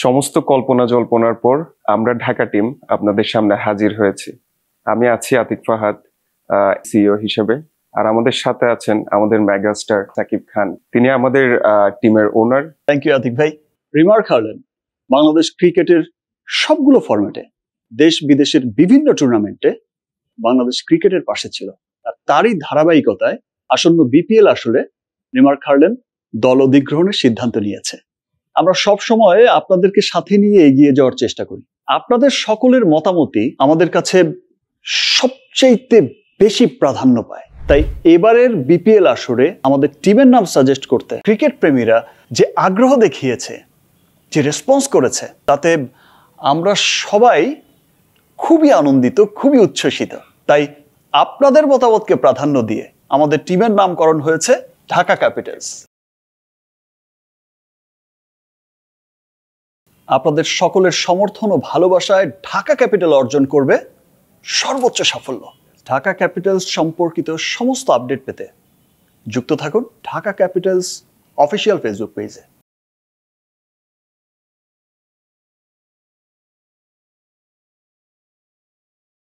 সমস্ত কল্পনা জল্পনার পর আমরা ঢাকা টিম আপনাদের সামনে হাজির হয়েছি। আমি আছি আতিক ফাহাদ, সিইও হিসেবে। আর আমাদের সাথে আছেন আমাদের মেগাস্টার সাকিব খান। তিনি আমাদের টিমের ওনার। থ্যাংক ইউ আতিক ভাই। রিমার্ক হার্লেন বাংলাদেশ ক্রিকেটের সবগুলো ফরম্যাটে, দেশ বিদেশের বিভিন্ন টুর্নামেন্টে বাংলাদেশ ক্রিকেটের পাশে ছিল। আর তারই ধারাবাহিকতায় আসন্ন বিপিএল আসলে রিমার্ক হার্লেন দল অধিগ্রহণের সিদ্ধান্ত নিয়েছে। আমরা সব সময় আপনাদেরকে সাথে নিয়ে এগিয়ে যাওয়ার চেষ্টা করি। আপনাদের সকলের মতামতই আমাদের কাছে সবচেয়ে বেশি প্রাধান্য পায়। তাই এবারের বিপিএল আসরে আমাদের টিমের নাম সাজেস্ট করতে ক্রিকেট প্রেমীরা যে আগ্রহ দেখিয়েছে, যে রেসপন্স করেছে, তাতে আমরা সবাই খুবই আনন্দিত, খুবই উচ্ছ্বসিত। তাই আপনাদের মতামতকে প্রাধান্য দিয়ে আমাদের টিমের নামকরণ হয়েছে ঢাকা ক্যাপিটালস। আপনাদের সকলের সমর্থন ও ভালোবাসায় ঢাকা ক্যাপিটাল অর্জন করবে সর্বোচ্চ সাফল্য। ঢাকা ক্যাপিটালস সম্পর্কিত সমস্ত আপডেট পেতে যুক্ত থাকুন ঢাকা ক্যাপিটালস অফিসিয়াল ফেসবুক পেজে।